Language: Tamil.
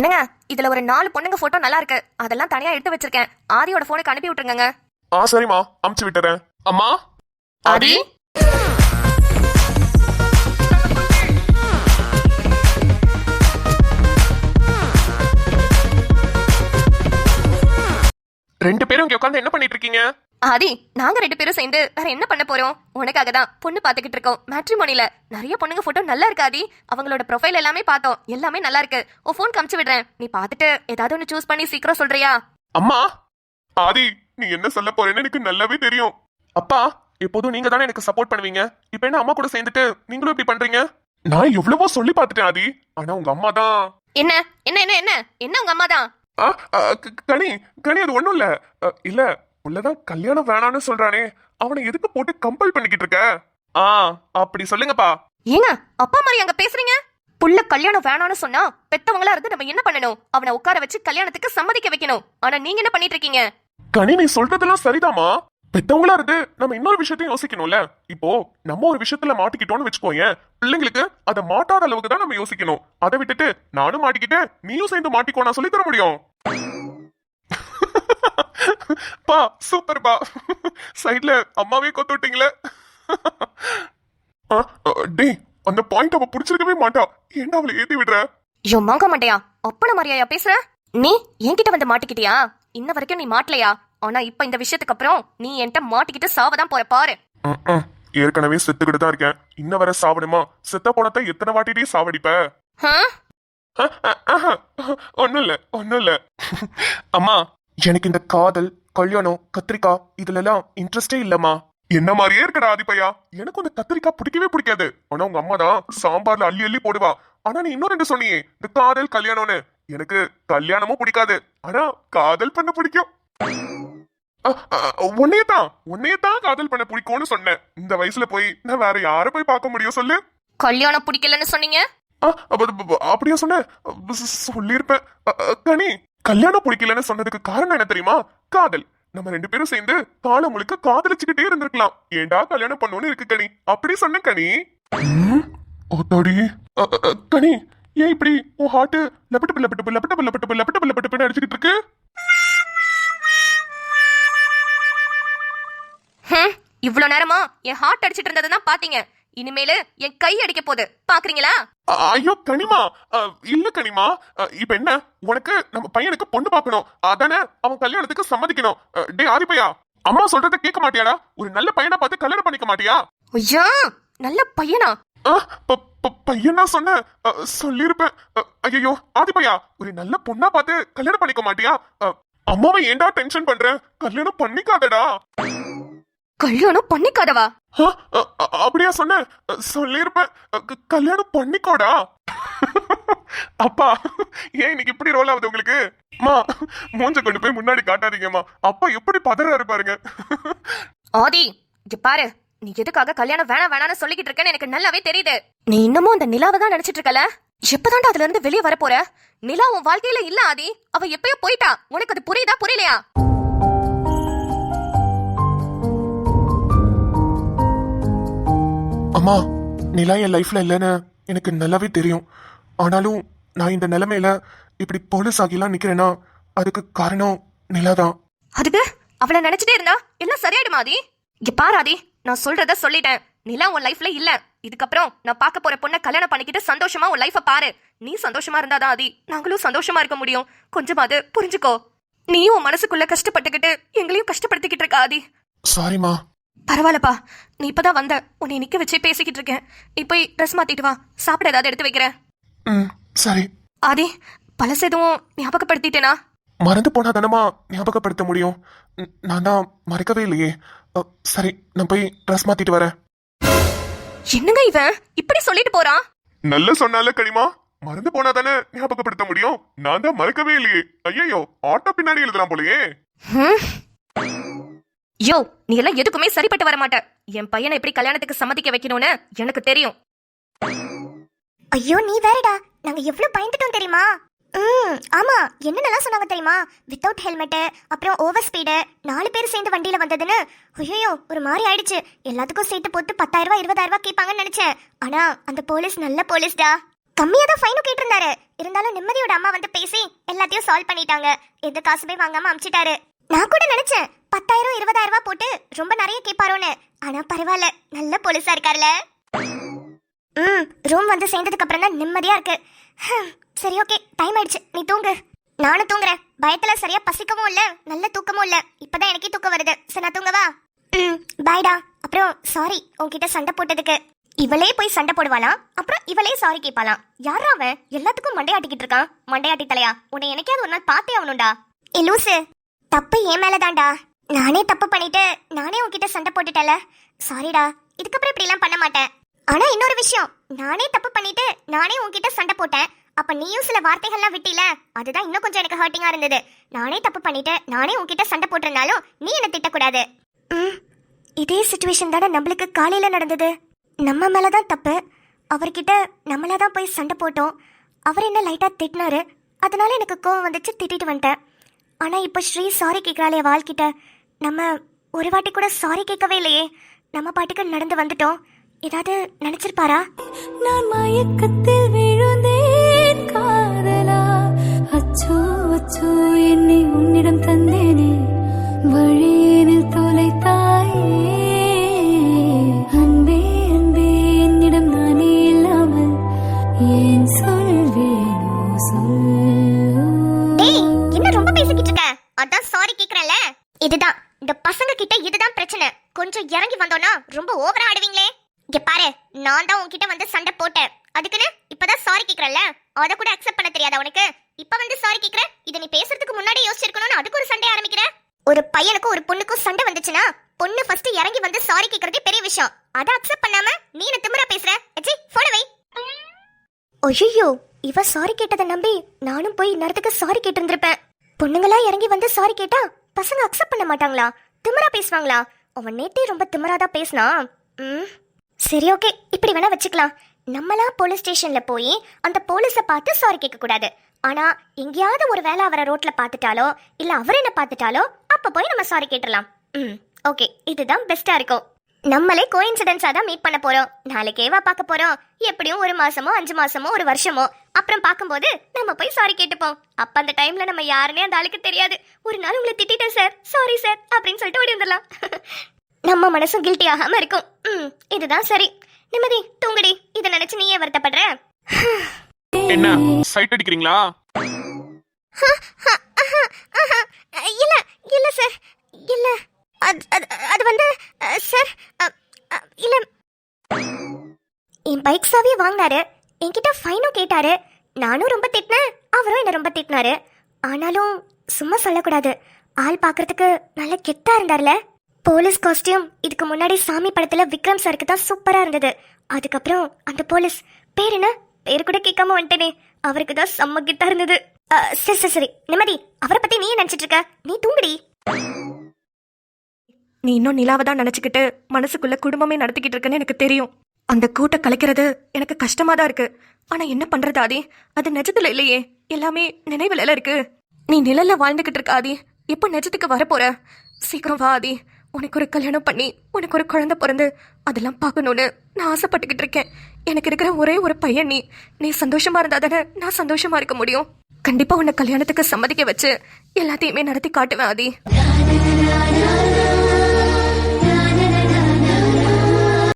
என்னங்க, இதுல ஒரு 4 பொண்ணுங்க போட்டோ நல்லா இருக்கு. அதெல்லாம் தனியா எடுத்து வச்சிருக்கேன். ஆதியோட போனுக்கு அனுப்பி விட்டுருங்க. சரிம்மா, அமுச்சு விட்டுறேன். அம்மா ஆதி, ரெண்டு பேரும் இங்க உட்காந்து என்ன பண்ணிட்டு இருக்கீங்க? ஆதி, நாங்க 2 பேரும் சேர்ந்து வேற என்ன பண்ண போறோம்? உனக்காக தான் பொண்ணு பாத்துக்கிட்டு இருக்கோம். மேட்ரிமோனில நிறைய பொண்ணுங்க போட்டோ நல்லா இருக்கு ஆதி. அவங்களோட ப்ரொஃபைல் எல்லாமே பார்த்தோம். எல்லாமே நல்லா இருக்கு. உன் போன் காமிச்சு விடுறேன். நீ பார்த்துட்டு ஏதாவது ஒன்னு சூஸ் பண்ணி சீக்கிரம் சொல்றியா? அம்மா, ஆதி நீ என்ன சொல்ல போறேன்னு எனக்கு நல்லாவே தெரியும். அப்பா, எப்போதும் நீங்க தானே எனக்கு சப்போர்ட் பண்ணுவீங்க. இப்ப என்ன அம்மா கூட சேர்ந்துட்டு நீங்களும் இப்படி பண்றீங்க? நான் எவ்வளவோ சொல்லி பார்த்துட்டேன் ஆதி. ஆனா உங்க அம்மா தான். என்ன என்ன என்ன என்ன என்ன உங்க அம்மா தான்? கனி கனி அது ஒண்ணும் இல்ல. இல்ல, உள்ளதான் கல்யாணம் வேணான்னு சொல்றானே, அவனை எதுக்கு போட்டு கம்பல் பண்ணிக்கிட்டு இருக்க? அப்படி சொல்லுங்கப்பா. ஏங்க, அப்பா மாதிரி அங்க பேசுறீங்க? புள்ள கல்யாணம் வேணாம்னு சொன்னா பெத்தவங்களா இருந்து நம்ம என்ன பண்ணணும்? அவனை உட்கார வச்சு கல்யாணத்துக்கு சம்மதிக்க வைக்கணும். ஆனா நீங்க என்ன பண்ணிட்டு இருக்கீங்க? கனி, நீ சொல்றதெல்லாம் சரிதாமா. பெத்தவங்களா இருந்து நம்ம இன்னொரு விஷயத்தையும் யோசிக்கணும்ல. இப்போ நம்ம ஒரு விஷயத்துல மாட்டிக்கிட்டோம்னு வச்சுக்கோயேன், பிள்ளைங்களுக்கு அதை மாட்டாத அளவுக்கு தான் நம்ம யோசிக்கணும். அதை விட்டுட்டு நானும் மாட்டிக்கிட்டேன் நீயும் சேர்ந்து மாட்டிக்கோ நான் சொல்லி தர முடியும்? பா, சூப்பர் பா. சைட்ல அம்மாவே கொத்து விட்டீங்களே. டேய், அந்த பாயிண்ட் அவ புடிச்சிருக்கவே மாட்டா. ஏன்டா அவளை ஏத்தி விடுற? ஐயோ மாங்க மாட்டையா, அப்பன மாதிரியா பேசுற? நீ என்கிட்ட வந்து மாட்டிக்கிட்டியா? இன்ன வரைக்கும் நீ மாட்டலையா? ஆனா இப்ப இந்த விஷயத்துக்கு அப்புறம் நீ என்கிட்ட மாட்டிக்கிட்டு சாவதான் போற பாரு. ஏற்கனவே செத்துக்கிட்டு தான் இருக்கேன். இன்ன வர சாவணுமா? செத்த போனத்தை எத்தனை வாட்டிட்டே சாவடிப்ப? ஒண்ணும் இல்ல. அம்மா, எனக்கு இந்த காதல், கல்யாணம், கத்திரிக்காய் இதுல எல்லாம் இன்ட்ரெஸ்டே இல்லம்மா. என்ன மாதிரியே இருக்கடா ஆதிப்பையா. எனக்கு அந்த கத்திரிக்காய் பிடிக்கவே பிடிக்காது. ஆனா உங்க அம்மா தான் சாம்பார்ல அள்ளி அள்ளி போடுவா. ஆனா நீ இன்னும் 2 சொன்னியே, இந்த காதல் கல்யாணம்னு. எனக்கு கல்யாணமும் பிடிக்காது, ஆனா காதல் பண்ண பிடிக்கும். உன்னையதான் காதல் பண்ண பிடிக்கும்னு சொன்னேன். இந்த வயசுல போய் நான் வேற யார போய் பார்க்க முடியும் சொல்லு? கல்யாணம் பிடிக்கலன்னு சொன்னீங்க? அப்படியா சொன்ன? சொல்லிருப்பேன். கனி, கல்யாணம் பிடிக்கலன்னு சொன்னதுக்கு காரணம் என்ன தெரியுமா? காதல். நம்ம 2 பேரும் சேர்ந்து காலம் முழுக்க காதலிச்சுக்கிட்டே இருந்திருக்கலாம். ஏண்டா கல்யாணம் பண்ணோன்னு இருக்கு கனி. அப்படி சொன்ன கனி. கனி, ஏன் இப்படி உன் ஹார்ட் லப்பட்டு அடிச்சுக்கிட்டு இருக்கு? இவ்வளவு நேரமா என் ஹார்ட் அடிச்சிட்டு இருந்ததுதான் பாத்தீங்க. இனிமேலு என் கை அடிக்க போகுது, பாக்குறீங்களா? ஐயோ கனிமா, இல்ல கனிமா. இப்ப என்ன, உனக்கு நம்ம பையனுக்கு பொண்ணு பாக்கணும், அதானே? அவன் கல்யாணத்துக்கு சம்மதிக்கணும். டே ஆதிப்பையா, அம்மா சொல்றத கேட்க மாட்டியாடா? ஒரு நல்ல பையனை பார்த்து கல்யாணம் பண்ணிக்க மாட்டியா? ஐயா, நல்ல பையனா? பையனா சொன்ன சொல்லிருப்பேன். ஐயோ ஆதிப்பையா, ஒரு நல்ல பொண்ணா பார்த்து கல்யாணம் பண்ணிக்க மாட்டியா? அம்மாவை ஏண்டா டென்ஷன் பண்ற? கல்யாணம் பண்ணிக்காதடா. கல்யாணம் பண்ணிக்காதவா? அப்படியா சொன்ன? சொல்லிருப்பேன். கல்யாணம் பண்ணிக்கோடா. அப்பா, ஏன் இன்னைக்கு இப்படி ரோல் ஆகுது உங்களுக்கு? மா, மூஞ்ச கொண்டு போய் முன்னாடி காட்டாதீங்கம்மா. அப்பா எப்படி பதறாரு பாருங்க. ஆதி, இங்க பாரு. நீ எதுக்காக கல்யாணம் வேணான்னு சொல்லிக்கிட்டு இருக்கேன்னு எனக்கு நல்லாவே தெரியுது. நீ இன்னமும் அந்த நிலாவை தான் நினைச்சிட்டு இருக்கல? எப்பதான்டா அதுல இருந்து வெளியே வர போற? நிலா உன் வாழ்க்கையில இல்ல ஆதி. அவ எப்பயோ போயிட்டா. உனக்கு அது புரியுதா புரியலையா? அம்மா, நிலா என் லைஃப்ல இல்லைன்னு எனக்கு நல்லாவே தெரியும். ஆனாலும் நான் இந்த நிலைமையில இப்படி போலீஸ் ஆகிலாம் நிக்கிறேன்னா அதுக்கு காரணம் நிலாதான். அதுக்கு அவளை நினைச்சிட்டே இருந்தா எல்லாம் சரியாயிடுமா ஆதி? இங்க பாரு ஆதி, நான் சொல்றத சொல்லிட்டேன். நிலா உன் லைஃப்ல இல்ல. இதுக்கப்புறம் நான் பார்க்க போற பொண்ணை கல்யாணம் பண்ணிக்கிட்டு சந்தோஷமா உன் லைஃப பாரு. நீ சந்தோஷமா இருந்தாதான் ஆதி நாங்களும் சந்தோஷமா இருக்க முடியும். கொஞ்சமாவது புரிஞ்சுக்கோ. நீயும் உன் மனசுக்குள்ள கஷ்டப்பட்டுக்கிட்டு எங்களையும் கஷ்டப்படுத்திக்கிட்டு இருக்க ஆதி. சாரிமா. பரவாயில்லப்பா, நீ இப்பதான் வந்த. உன்னை நிக்க வச்சே பேசிக்கிட்டு இருக்கேன். நீ போய் ட்ரெஸ் மாத்திட்டு வா. சாப்பிட ஏதாவது எடுத்து வைக்கிறேன். சரி. ஆதி, பழசு எதுவும் ஞாபகப்படுத்திட்டேனா? மறந்து போனா தானமா ஞாபகப்படுத்த முடியும். நான் தான் மறக்கவே இல்லையே. சரி, நான் போய் ட்ரெஸ் மாத்திட்டு வரேன். என்னங்க இவன் இப்படி சொல்லிட்டு போறான்? நல்ல சொன்னால கனிமா, மறந்து போனா தானே ஞாபகப்படுத்த முடியும். நான் தான் மறக்கவே இல்லையே. ஐயோ, ஆட்டோ பின்னாடி எழுதலாம் போலயே. யோ, நீ எல்லாம் எதுக்குமே சரிப்பட்டு வர மாட்ட. என் பையனை எப்படி கல்யாணத்துக்கு சம்மதிக்க வைக்கணும்னு எனக்கு தெரியும். ஐயோ, நீ வேறடா. நாங்க எவ்வளவு பயந்துட்டோம் தெரியுமா? ஆமா, என்னென்னலாம் சொன்னாங்க தெரியுமா? வித்தவுட் ஹெல்மெட், அப்புறம் ஓவர் ஸ்பீடு, 4 பேர் சேர்ந்து வண்டியில வந்ததுன்னு. ஐயோ, ஒரு மாதிரி ஆயிடுச்சு. எல்லாத்துக்கும் சேர்த்து போட்டு 10,000 20,000 கேட்பாங்கன்னு நினைச்சேன். ஆனா அந்த போலீஸ் நல்ல போலீஸ்டா. கம்மியா தான் ஃபைனும் கேட்டிருந்தாரு. இருந்தாலும் நிம்மதியோட அம்மா வந்து பேசி எல்லாத்தையும் சால்வ் பண்ணிட்டாங்க. எந்த காசுமே வாங்காம அமிச்சிட்டாரு. நான் கூட நினைச்சேன் 10,000 20,000 ரூபாய் போட்டு ரொம்ப நிறைய கேட்பாரோன்னு. ஆனா பரவாயில்ல, நல்ல போலீஸா இருக்காருல்ல. ரூம் வந்து சேர்ந்ததுக்கு அப்புறம் தான் நிம்மதியா இருக்கு. சரி ஓகே, டைம் ஆயிடுச்சு, நீ தூங்கு. நானும் தூங்குறேன். பயத்துல சரியா பசிக்கவும் இல்ல, நல்ல தூக்கமும் இல்ல. இப்பதான் எனக்கே தூக்கம் வருது. சரி நான் தூங்கவா? பாய்டா. அப்புறம் சாரி உன்கிட்ட சண்டை போட்டதுக்கு. இவளே போய் சண்டை போடுவாளாம், அப்புறம் இவளே சாரி கேட்பாளாம். யாரா அவன் எல்லாத்துக்கும் மண்டையாட்டிக்கிட்டு இருக்கான்? மண்டையாட்டி தலையா, உன்னை எனக்காவது ஒரு நாள் பார்த்தே ஆகணும்டா. ஏ லூசு, தப்பு என் மேலதான்டா. நானே தப்பு பண்ணிட்டு நானே உன்கிட்ட சண்டை போட்டுட்டல. சாரிடா, இதுக்கப்புறம் இப்படி எல்லாம் பண்ண மாட்டேன். ஆனா இன்னொரு விஷயம், நானே தப்பு பண்ணிட்டு நானே உன்கிட்ட சண்டை போட்டேன். அப்ப நீயும் சில வார்த்தைகள்லாம் விட்டில, அதுதான் இன்னும் கொஞ்சம் எனக்கு ஹர்ட்டிங்கா இருந்தது. நானே தப்பு பண்ணிட்டு நானே உன்கிட்ட சண்டை போட்டிருந்தாலும் நீ என்ன திட்டக்கூடாது. இதே சிச்சுவேஷன் தானே நம்மளுக்கு காலையில நடந்தது. நம்ம மேலதான் தப்பு. அவர்கிட்ட நம்மளாதான் போய் சண்டை போட்டோம். அவர் என்ன லைட்டா திட்டினாரு, அதனால எனக்கு கோவம் வந்துச்சு, திட்டிட்டு வந்துட்டேன். ஆனா இப்ப ஸ்ரீ சாரி கேட்கறாளே வாழ்கிட்ட. நம்ம ஒரு வாட்டி கூட சாரி கேட்கவே இல்லையே. நம்ம பாட்டுக்கு நடந்து வந்துட்டோம். ஏதாவது நினைச்சிருப்பாரா? நான் மயக்கத்தில் விழுந்தேன் காதலா. அச்சோ அச்சோ, என்னை உன்னிடம் தந்தேனே, வழியினில் தொலைத்தாயே. அன்பே அன்பே, என்னிடம் நானே இல்லாமல் ஏன் சொல்வேனோ சொல்லு. டேய், என்ன ரொம்ப பேசிக்கிட்டு இருக்க? அதான் சாரி கேக்குறல. இதுதான் இந்த பசங்க கிட்ட இதுதான் பிரச்சனை. கொஞ்சம் இறங்கி வந்தோம்னா ரொம்ப ஓவரா ஆடுவீங்களே. இங்க பாரு, நான் தான் உன்கிட்ட வந்து சண்டை போட்டேன். அதுக்குன்னு இப்பதான் சாரி கேக்குறல, அத கூட அக்செப்ட் பண்ண தெரியாதா உனக்கு? இப்ப வந்து சாரி கேக்குற? இத நீ பேசுறதுக்கு முன்னாடி யோசிச்சிருக்கணும்னு அதுக்கு ஒரு சண்டை ஆரம்பிக்கிற. ஒரு பையனுக்கும் ஒரு பொண்ணுக்கும் சண்டை வந்துச்சுன்னா பொண்ணு ஃபர்ஸ்ட் இறங்கி வந்து சாரி கேக்குறதே பெரிய விஷயம். அத அக்செப்ட் பண்ணாம நீ என்ன திமிரா பேசுற? எச்சி போட வை. ஐயோ, இவ சாரி கேட்டதை நம்பி நானும் போய் நேரத்துக்கு சாரி கேட்டிருந்திருப்பேன். பொண்ணுங்களா இறங்கி வந்து சாரி கேட்டா பசங்க அக்செப்ட் பண்ண மாட்டாங்களா? திமிரா பேசுவாங்களா? அவன் நேத்தே ரொம்ப திமிராதான் பேசினா. சரி ஓகே, இப்படி வேணா வச்சுக்கலாம். நம்மளா போலீஸ் ஸ்டேஷன்ல போய் அந்த போலீஸ பார்த்து சாரி கேட்க கூடாது. ஆனா எங்கேயாவது ஒரு வேளை அவரை ரோட்ல பார்த்துட்டாலோ இல்ல அவர் என்ன பார்த்துட்டாலோ அப்ப போய் நம்ம சாரி கேட்டுடலாம். ஓகே, இதுதான் பெஸ்டா இருக்கும். நம்மளே கோயின்சிடென்ஸா தான் மீட் பண்ண போறோம். நாளைக்கேவா பார்க்க போறோம்? எப்படியும் 1 மாசமோ 5 மாசமோ 1 வருஷமோ அப்புறம் பார்க்கும்போது நம்ம போய் சாரி கேட்டுப்போம். அப்ப அந்த டைம்ல நம்ம யாருன்னே அந்த ஆளுக்கு தெரியாது. ஒரு நாள் உங்களை திட்டிட்டேன் சார், சாரி சார் அப்படின்னு சொல்லிட்டு ஓடி வந்துடலாம். நம்ம மனசும் கில்ட்டி ஆகாம இருக்கும். இதுதான் சரி. நிம்மதி, தூங்குடி. இத நினைச்சு நீயே வருத்தப்படுற? என்ன சைட் அடிக்கிறீங்களா? இல்ல இல்ல சார், இல்ல. அது வந்து சார், இல்ல. என் பைக் சாவியை வாங்கினாரு, என்கிட்ட ஃபைனும் கேட்டாரு. நானும் ரொம்ப திட்டினேன், அவரும் என்ன ரொம்ப திட்டினாரு. ஆனாலும் சும்மா சொல்லக்கூடாது, ஆள் பார்க்கறதுக்கு நல்ல கெத்தா இருந்தார்ல. போலீஸ் காஸ்டியூம் இதுக்கு முன்னாடி சாமி படத்துல விக்ரம் சாருக்கு தான் சூப்பரா இருந்தது. அதுக்கப்புறம் அந்த போலீஸ் பேர் என்ன? பேரு கூட கேட்காம வந்துட்டேனே, அவருக்கு தான் செம்ம கெத்தா இருந்தது. சரி சரி சரி, நிம்மதி, அவரை பத்தி நீ நினைச்சிட்டு இருக்க? நீ தூங்குடி. நீ இன்னும் நிலாவை தான் நினைச்சுக்கிட்டு மனசுக்குள்ள குடும்பமே நடத்திக்கிட்டு இருக்கேன்னு எனக்கு தெரியும். அந்த கூட்ட கலைக்கிறது எனக்கு கஷ்டமா தான் இருக்கு. ஆனா என்ன பண்றது ஆதி? அது நிஜத்துல இல்லையே, எல்லாமே நினைவுல இருக்கு. நீ நிழல்ல வாழ்ந்துகிட்டு இருக்க ஆதி. எப்போ நிஜத்துக்கு வரப்போற? சீக்கிரம் வா ஆதி. உனக்கு ஒரு கல்யாணம் பண்ணி உனக்கு ஒரு குழந்தை பிறந்து அதெல்லாம் பார்க்கணும்னு நான் ஆசைப்பட்டுக்கிட்டு இருக்கேன். எனக்கு இருக்கிற ஒரே ஒரு பையன் நீ. நீ சந்தோஷமா இருந்தா தானே நான் சந்தோஷமா இருக்க முடியும். கண்டிப்பா உன்னை கல்யாணத்துக்கு சம்மதிக்க வச்சு எல்லாத்தையுமே நடத்தி காட்டுவேன் ஆதி.